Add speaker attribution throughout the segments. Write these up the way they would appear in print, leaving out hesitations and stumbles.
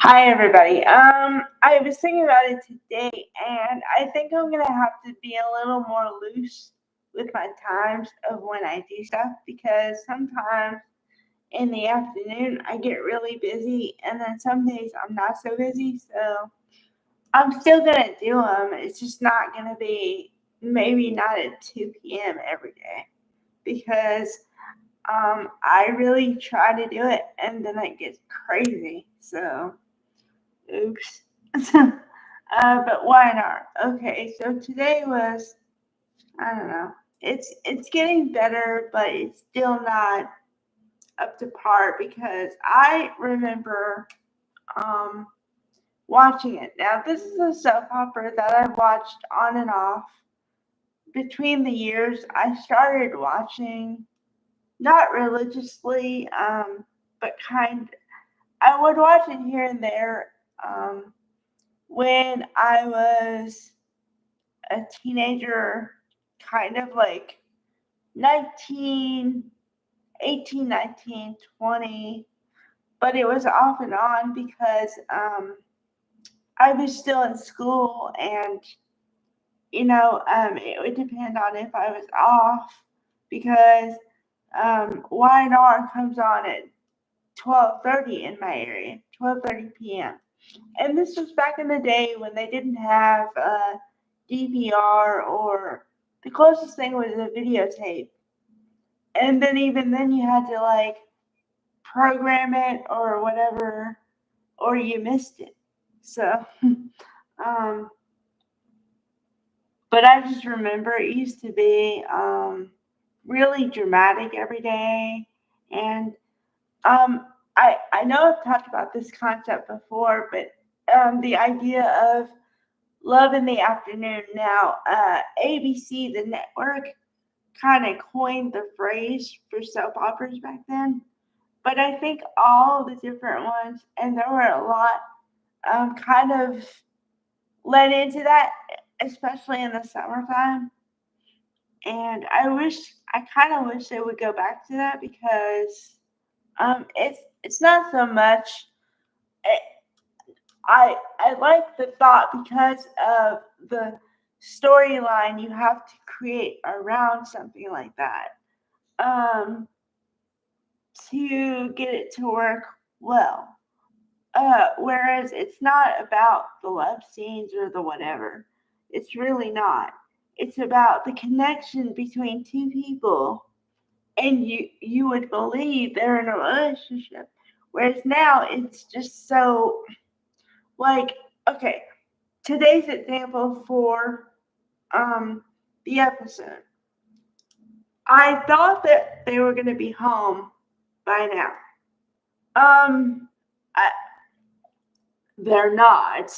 Speaker 1: Hi everybody. I was thinking about it today, and I think I'm gonna have to be a little more loose with my times of when I do stuff because sometimes in the afternoon I get really busy, and then some days I'm not so busy. So I'm still gonna do them. It's just not gonna be maybe not at 2 p.m. every day because I really try to do it, and then it gets crazy. So. Oops. But why not? Okay, so today was I don't know. It's getting better, but it's still not up to par because I remember um watching it. Now this is a soap opera that I've watched on and off between the years. I started watching not religiously, but I would watch it here and there. When I was a teenager, kind of like 19, 18, 19, 20, but it was off and on because I was still in school and, it would depend on if I was off because Y&R comes on at 12:30 in my area, 12:30 p.m. And this was back in the day when they didn't have DVR, or the closest thing was a videotape. And then even then you had to like program it or whatever, or you missed it. So, um, but I just remember it used to be really dramatic every day, and I know I've talked about this concept before, but the idea of love in the afternoon. Now, ABC, the network, kind of coined the phrase for soap operas back then. But I think all the different ones, and there were a lot, kind of led into that, especially in the summertime. And I kind of wish they would go back to that because it's not so much. eh, I like the thought because of the storyline you have to create around something like that to get it to work well. Whereas it's not about the love scenes or the whatever. It's really not. It's about the connection between two people, and you would believe they're in a relationship. Whereas now it's just so like okay, today's example for um, the episode. I thought that they were going to be home by now. Um, I, they're not.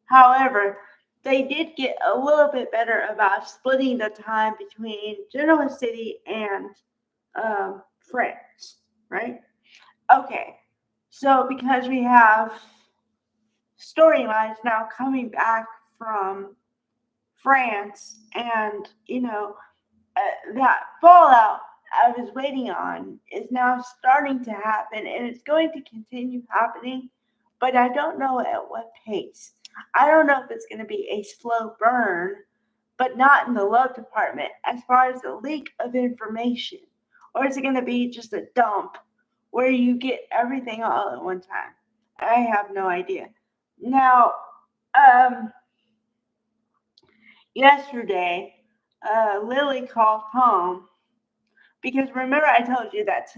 Speaker 1: However, they did get a little bit better about splitting the time between Genoa City and France, right? Okay, so because we have storylines now coming back from France, and that fallout I was waiting on is now starting to happen, and it's going to continue happening, but I don't know at what pace. I don't know if it's going to be a slow burn, but not in the love department as far as the leak of information, or is it going to be just a dump where you get everything all at one time? I have no idea. Now, um, yesterday, Lily called home because remember I told you that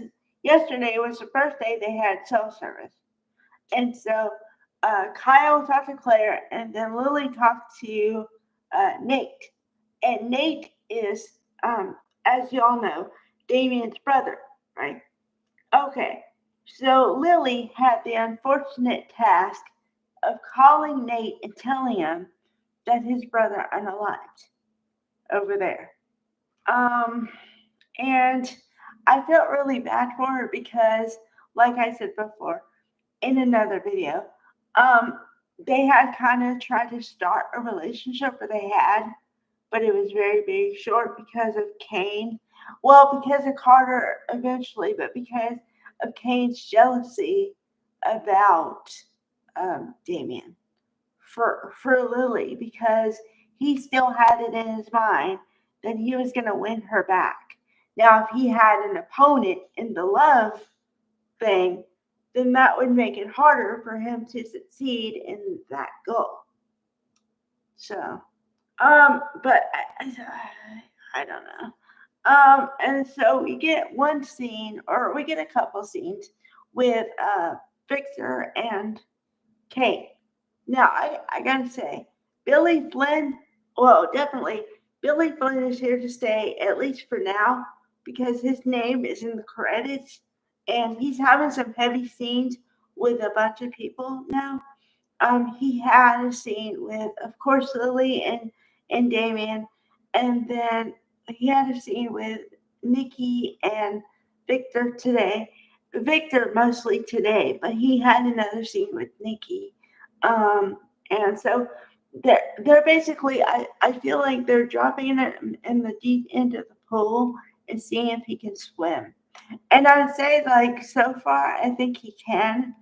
Speaker 1: yesterday was the first day they had cell service, and so Kyle talked to Claire, and then Lily talked to Nate, and Nate is, as y'all know, Damien's brother, right? Okay, so Lily had the unfortunate task of calling Nate and telling him that his brother unalived over there. Um, And I felt really bad for her because, like I said before in another video, um, they had kind of tried to start a relationship, or they had, but it was very, very short because of Kane. Well, because of Carter eventually, but because of Kane's jealousy about Damien for Lily because he still had it in his mind that he was going to win her back. Now, if he had an opponent in the love thing, then that would make it harder for him to succeed in that goal. So, but I don't know. And so we get one scene, or we get a couple scenes with Victor and Kate. Now, I gotta say, Billy Flynn, well, definitely, Billy Flynn is here to stay, at least for now, because his name is in the credits, and he's having some heavy scenes with a bunch of people now. He had a scene with, of course, Lily and Damien, and then he had a scene with Nikki and Victor today. Victor mostly today, but he had another scene with Nikki. And so they're basically, I feel like they're dropping it in the deep end of the pool and seeing if he can swim. And I'd say, like, so far, I think he can,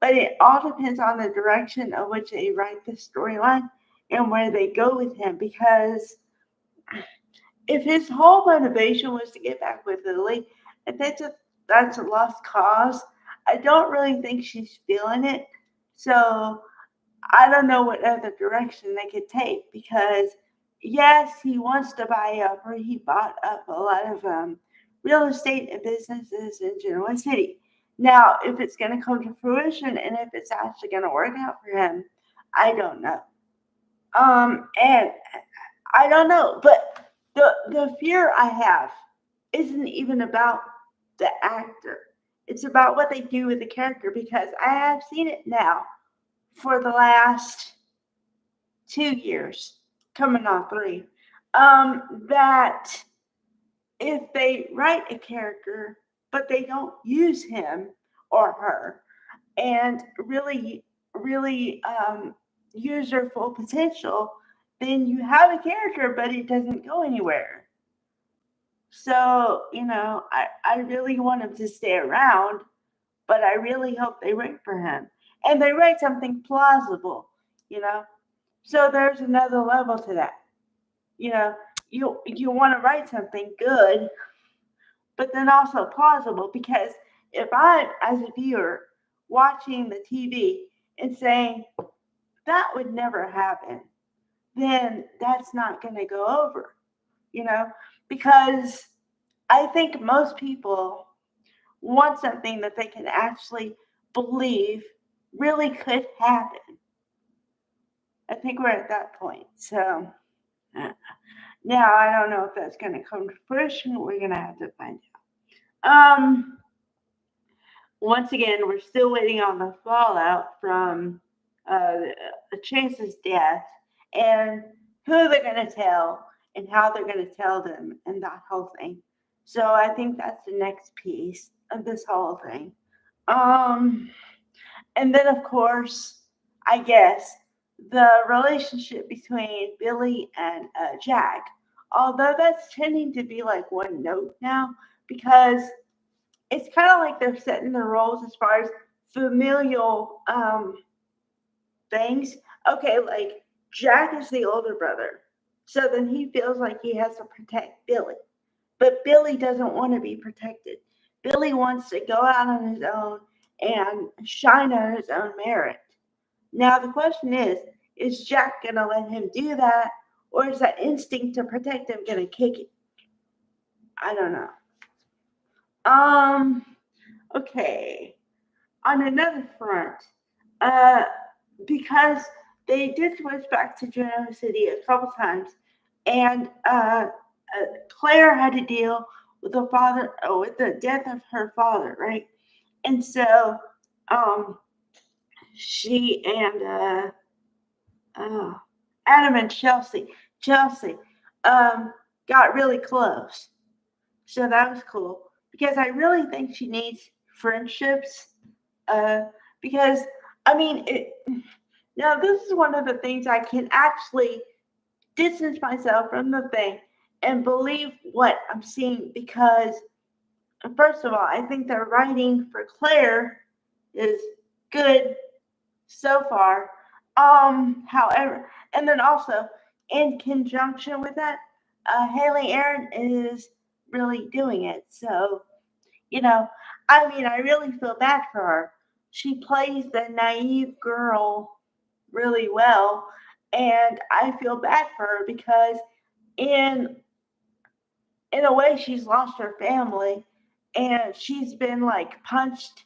Speaker 1: but it all depends on the direction of which they write the storyline and where they go with him. Because if his whole motivation was to get back with Lily, I think that's a lost cause. I don't really think she's feeling it. So I don't know what other direction they could take because, yes, he wants to buy up, or he bought up a lot of real estate and businesses in Genoa City. Now, if it's going to come to fruition and if it's actually going to work out for him, I don't know. And I don't know, but the fear I have isn't even about the actor. It's about what they do with the character because I have seen it now for the last 2 years, coming on 3, that if they write a character but they don't use him or her and really use their full potential, then you have a character but it doesn't go anywhere. So, I really want him to stay around, but I really hope they write for him. And they write something plausible, you know. So there's another level to that. You know, you want to write something good, but then also plausible because if I'm as a viewer watching the TV and saying that would never happen, then that's not going to go over, you know, because I think most people want something that they can actually believe really could happen. I think we're at that point. So now I don't know if that's going to come to fruition. We're going to have to find out. Once again, we're still waiting on the fallout from uh, Chance's death and who they're going to tell and how they're going to tell them and that whole thing. So I think that's the next piece of this whole thing. Um, and then, of course, I guess the relationship between Billy and Jack, although that's tending to be like one note now, because it's kind of like they're setting the roles as far as familial things. Okay, like Jack is the older brother, so then he feels like he has to protect Billy, but Billy doesn't want to be protected. Billy wants to go out on his own and shine on his own merit. Now the question is Jack gonna let him do that, or is that instinct to protect him gonna kick it? I don't know. Um. Okay. On another front, uh, because they did switch back to Genoa City a couple times, and Claire had to deal with with the death of her father, right? And so, um, she and uh, Adam and Chelsea, um, got really close. So that was cool because I really think she needs friendships. Uh, because I mean, now this is one of the things I can actually distance myself from the thing and believe what I'm seeing because first of all, I think the writing for Claire is good. so far. However, and then also in conjunction with that, Haley Aaron is really doing it. So, you know, I mean, I really feel bad for her. She plays the naive girl really well, and I feel bad for her because in in a way she's lost her family and she's been like punched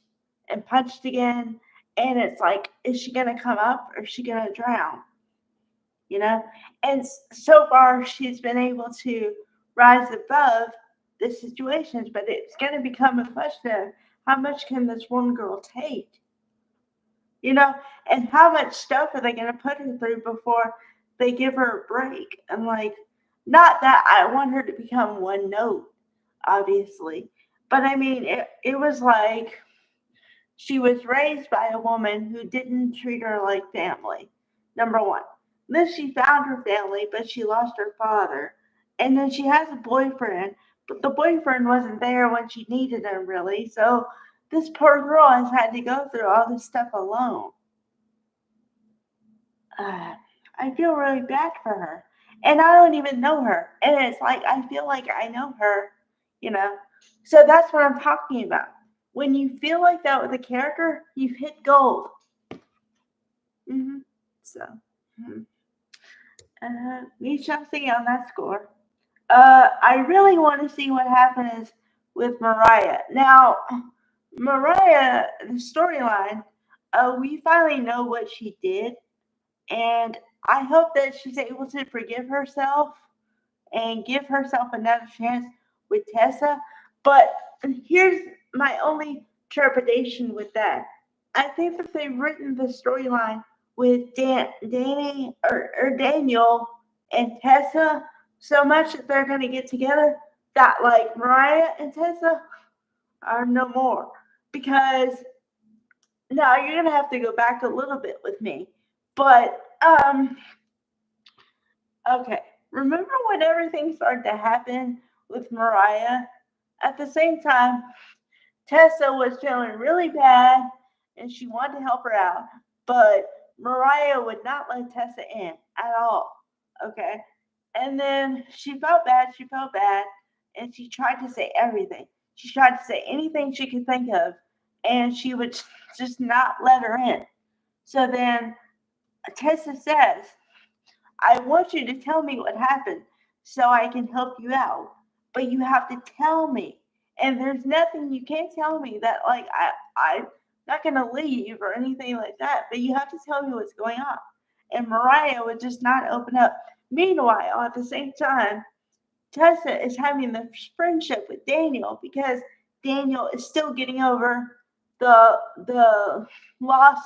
Speaker 1: and punched again, and it's like, is she gonna come up or is she gonna drown, you know? And so far she's been able to rise above the situations, but it's gonna become a question of how much can this one girl take, you know? And how much stuff are they gonna put her through before they give her a break? And like, not that I want her to become one note, obviously. But I mean, it was like she was raised by a woman who didn't treat her like family, number one. Then she found her family, but she lost her father. And then she has a boyfriend, but the boyfriend wasn't there when she needed him, really. So this poor girl has had to go through all this stuff alone. uh, I feel really bad for her. And I don't even know her. And it's like, I feel like I know her, you know? So that's what I'm talking about. When you feel like that with a character, you've hit gold. hmm So, mhm. We shall see on that score. I really want to see what happens with Mariah. Now, Mariah, the storyline, we finally know what she did, and I hope that she's able to forgive herself and give herself another chance with Tessa. But here's my only trepidation with that. I think that they've written the storyline with Danny or Daniel and Tessa so much that they're going to get together that like Mariah and Tessa are no more. Because now you're going to have to go back a little bit with me. But okay. Remember when everything started to happen with Mariah? At the same time, Tessa was feeling really bad and she wanted to help her out, but Mariah would not let Tessa in at all. Okay. And then she felt bad, and she tried to say everything. She tried to say anything she could think of, and she would just not let her in. So then Tessa says, I want you to tell me what happened so I can help you out. But you have to tell me. And there's nothing you can't tell me that like I'm not gonna leave or anything like that. But you have to tell me what's going on. And Mariah would just not open up. Meanwhile, at the same time, Tessa is having this friendship with Daniel because Daniel is still getting over the loss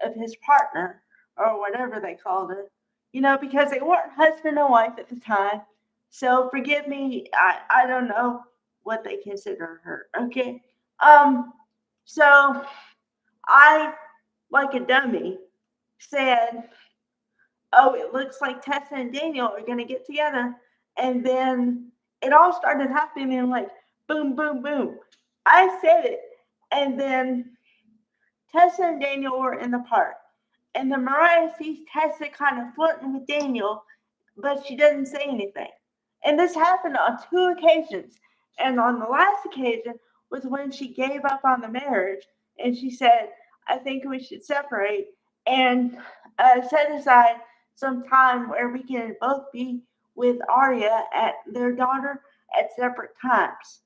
Speaker 1: of his partner or whatever they called her. You know, because they weren't husband and wife at the time. So forgive me, I don't know what they consider her. Okay. Um so I, like a dummy, said, oh, it looks like Tessa and Daniel are going to get together. And then it all started happening like boom, boom, boom. I said it. And then Tessa and Daniel were in the park. And then Mariah sees Tessa kind of flirting with Daniel, but she doesn't say anything. And this happened on two occasions. And on the last occasion was when she gave up on the marriage and she said, I think we should separate and set aside some time where we can both be with Arya at their daughter at separate times.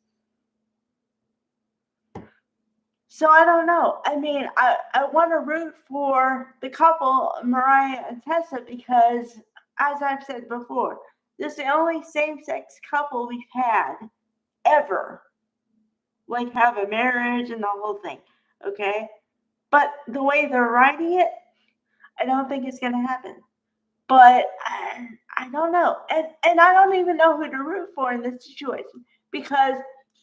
Speaker 1: So I don't know. I mean, I want to root for the couple, Mariah and Tessa, because, as I've said before, this is the only same sex couple we've had ever. Like, have a marriage and the whole thing. Okay? But the way they're writing it, I don't think it's going to happen. But I don't know. And I don't even know who to root for in this situation because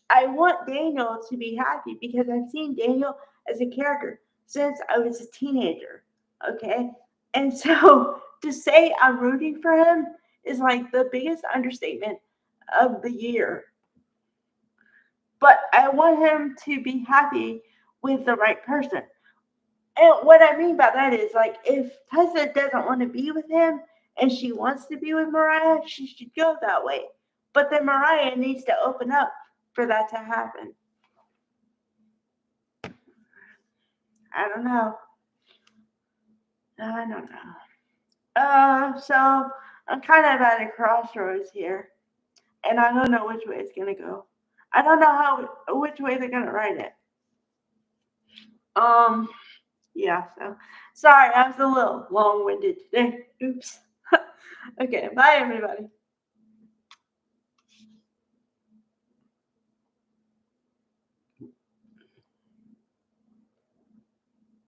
Speaker 1: I want Daniel to be happy because I've seen Daniel as a character since I was a teenager. Okay? And so to say I'm rooting for him is like the biggest understatement of the year. But I want him to be happy with the right person. And what I mean by that is, like, if Tessa doesn't want to be with him and she wants to be with Mariah, she should go that way. But then Mariah needs to open up for that to happen. I don't know. I don't know. So I'm kind of at a crossroads here, and I don't know which way it's gonna go. I don't know which way they're gonna write it. Um, yeah. So sorry, I was a little long-winded today. Oops. Okay. Bye, everybody.